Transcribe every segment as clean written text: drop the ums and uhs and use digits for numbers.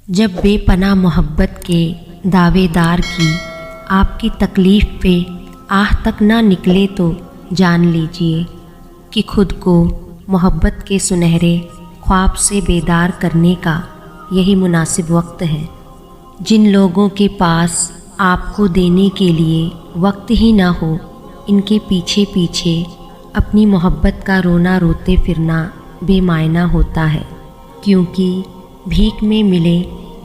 जब बेपनाह मोहब्बत के दावेदार की आपकी तकलीफ़ पे आह तक ना निकले तो जान लीजिए कि खुद को मोहब्बत के सुनहरे ख्वाब से बेदार करने का यही मुनासिब वक्त है। जिन लोगों के पास आपको देने के लिए वक्त ही ना हो, इनके पीछे पीछे अपनी मोहब्बत का रोना रोते फिरना बेमायना होता है, क्योंकि भीख में मिले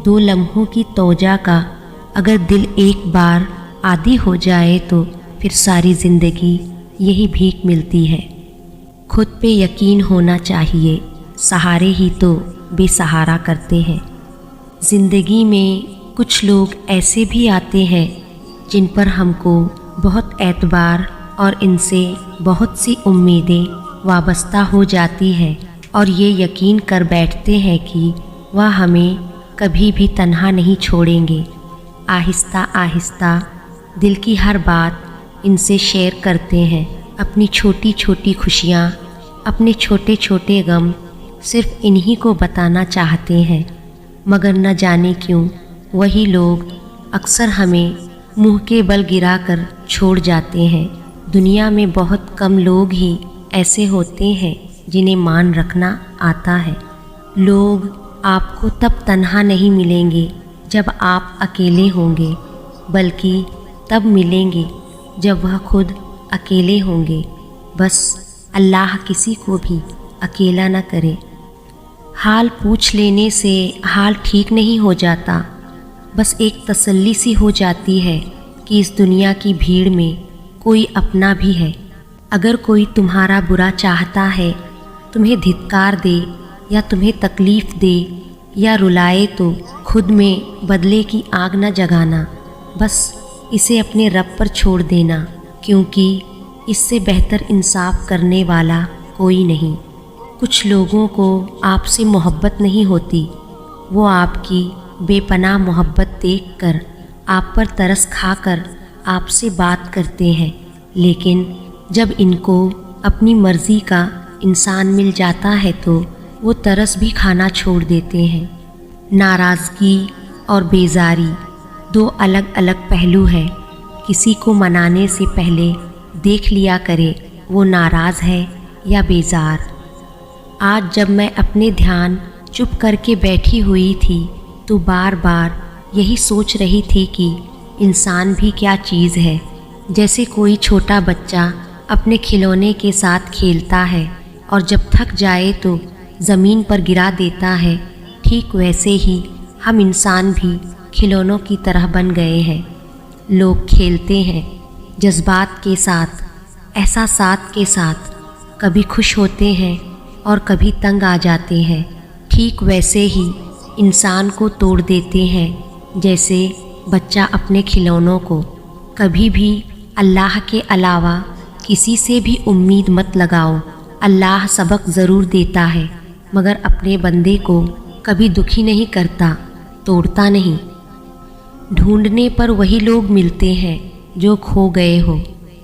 2 लम्हों की तोजा का अगर दिल एक बार आदी हो जाए तो फिर सारी ज़िंदगी यही भीख मिलती है। खुद पे यकीन होना चाहिए, सहारे ही तो बेसहारा करते हैं। ज़िंदगी में कुछ लोग ऐसे भी आते हैं जिन पर हमको बहुत एतबार और इनसे बहुत सी उम्मीदें वाबस्ता हो जाती हैं और ये यकीन कर बैठते हैं कि वह हमें कभी भी तन्हा नहीं छोड़ेंगे। आहिस्ता आहिस्ता दिल की हर बात इनसे शेयर करते हैं, अपनी छोटी छोटी खुशियाँ, अपने छोटे छोटे गम सिर्फ इन्हीं को बताना चाहते हैं, मगर न जाने क्यों वही लोग अक्सर हमें मुंह के बल गिराकर छोड़ जाते हैं। दुनिया में बहुत कम लोग ही ऐसे होते हैं जिन्हें मान रखना आता है। लोग आपको तब तन्हा नहीं मिलेंगे जब आप अकेले होंगे, बल्कि तब मिलेंगे जब वह खुद अकेले होंगे। बस अल्लाह किसी को भी अकेला न करे। हाल पूछ लेने से हाल ठीक नहीं हो जाता, बस एक तसल्ली सी हो जाती है कि इस दुनिया की भीड़ में कोई अपना भी है। अगर कोई तुम्हारा बुरा चाहता है, तुम्हें धिक्कार दे या तुम्हें तकलीफ़ दे या रुलाए तो खुद में बदले की आग न जगाना, बस इसे अपने रब पर छोड़ देना, क्योंकि इससे बेहतर इंसाफ करने वाला कोई नहीं। कुछ लोगों को आपसे मोहब्बत नहीं होती, वो आपकी बेपनाह मोहब्बत देखकर आप पर तरस खाकर आपसे बात करते हैं, लेकिन जब इनको अपनी मर्ज़ी का इंसान मिल जाता है तो वो तरस भी खाना छोड़ देते हैं। नाराज़गी और बेजारी 2 अलग अलग पहलू हैं। किसी को मनाने से पहले देख लिया करे वो नाराज़ है या बेजार। आज जब मैं अपने ध्यान चुप करके बैठी हुई थी तो बार बार यही सोच रही थी कि इंसान भी क्या चीज़ है। जैसे कोई छोटा बच्चा अपने खिलौने के साथ खेलता है और जब थक जाए तो ज़मीन पर गिरा देता है, ठीक वैसे ही हम इंसान भी खिलौनों की तरह बन गए हैं। लोग खेलते हैं जज्बात के साथ, एहसासात के साथ, कभी खुश होते हैं और कभी तंग आ जाते हैं। ठीक वैसे ही इंसान को तोड़ देते हैं जैसे बच्चा अपने खिलौनों को। कभी भी अल्लाह के अलावा किसी से भी उम्मीद मत लगाओ। अल्लाह सबक ज़रूर देता है, मगर अपने बंदे को कभी दुखी नहीं करता, तोड़ता नहीं। ढूंढने पर वही लोग मिलते हैं जो खो गए हो,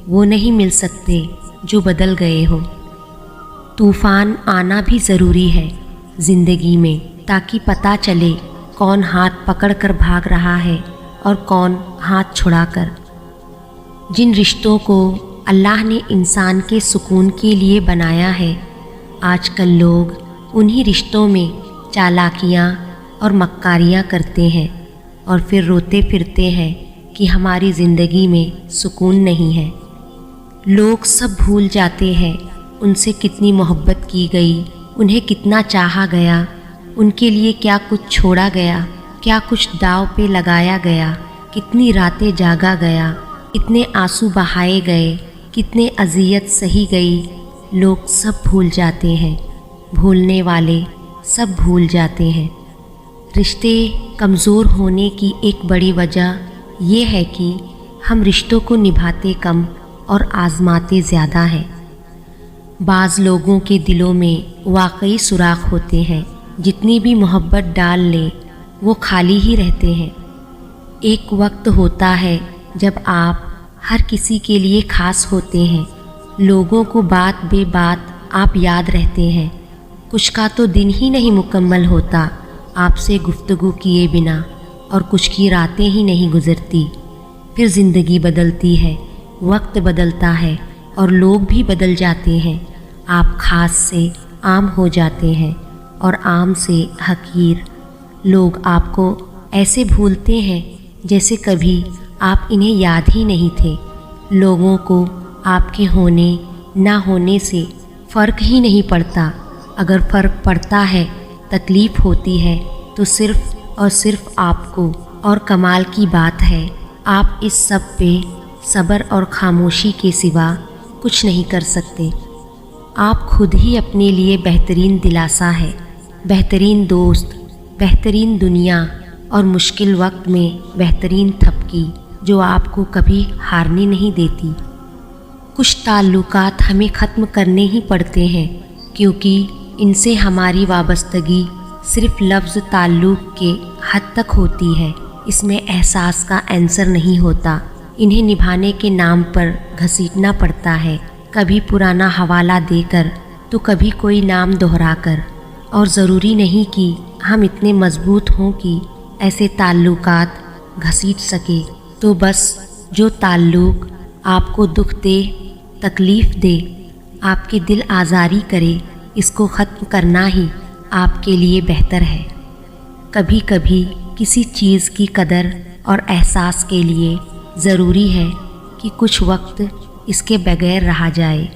वो नहीं मिल सकते जो बदल गए हो। तूफ़ान आना भी ज़रूरी है ज़िंदगी में, ताकि पता चले कौन हाथ पकड़ कर भाग रहा है और कौन हाथ छुड़ाकर। जिन रिश्तों को अल्लाह ने इंसान के सुकून के लिए बनाया है, आजकल लोग उन्हीं रिश्तों में चालाकियाँ और मक्कारियाँ करते हैं और फिर रोते फिरते हैं कि हमारी ज़िंदगी में सुकून नहीं है। लोग सब भूल जाते हैं उनसे कितनी मोहब्बत की गई, उन्हें कितना चाहा गया, उनके लिए क्या कुछ छोड़ा गया, क्या कुछ दाव पे लगाया गया, कितनी रातें जागा गया, इतने आंसू बहाए गए, कितने अज़ियत सही गई। लोग सब भूल जाते हैं, भूलने वाले सब भूल जाते हैं। रिश्ते कमज़ोर होने की एक बड़ी वजह यह है कि हम रिश्तों को निभाते कम और आज़माते ज़्यादा हैं। बाज़ लोगों के दिलों में वाकई सुराख होते हैं, जितनी भी मोहब्बत डाल लें वो खाली ही रहते हैं। एक वक्त होता है जब आप हर किसी के लिए ख़ास होते हैं, लोगों को बात बे बात आप याद रहते हैं। कुछ का तो दिन ही नहीं मुकम्मल होता, آپ سے گفتگو کیے بنا اور کچھ کی راتیں ہی نہیں گزرتی۔ پھر زندگی بدلتی ہے، وقت بدلتا ہے اور لوگ بھی بدل جاتے ہیں۔ آپ خاص سے عام ہو جاتے ہیں اور عام سے حقیر۔ لوگ آپ کو ایسے بھولتے ہیں جیسے کبھی آپ انہیں یاد ہی نہیں تھے۔ لوگوں کو آپ کے ہونے نہ ہونے سے فرق ہی نہیں پڑتا۔ اگر فرق پڑتا ہے، تکلیف ہوتی ہے تو صرف اور صرف آپ کو۔ اور کمال کی بات ہے، آپ اس سب پہ صبر اور خاموشی کے سوا کچھ نہیں کر سکتے۔ آپ خود ہی اپنے لیے بہترین دلاسا ہے، بہترین دوست، بہترین دنیا اور مشکل وقت میں بہترین تھپکی جو آپ کو کبھی ہارنے نہیں دیتی۔ کچھ تعلقات ہمیں ختم کرنے ہی پڑتے ہیں کیونکہ ان سے ہماری وابستگی صرف لفظ تعلق کے حد تک ہوتی ہے، اس میں احساس کا عنصر نہیں ہوتا۔ انہیں نبھانے کے نام پر گھسیٹنا پڑتا ہے، کبھی پرانا حوالہ دے کر تو کبھی کوئی نام دہرا کر۔ اور ضروری نہیں کہ ہم اتنے مضبوط ہوں کہ ایسے تعلقات گھسیٹ سکے۔ تو بس جو تعلق آپ کو دکھ دے، تکلیف دے، آپ کے دل آزاری کرے، اس کو ختم کرنا ہی آپ کے لیے بہتر ہے۔ کبھی کبھی کسی چیز کی قدر اور احساس کے لیے ضروری ہے کہ کچھ وقت اس کے بغیر رہا جائے۔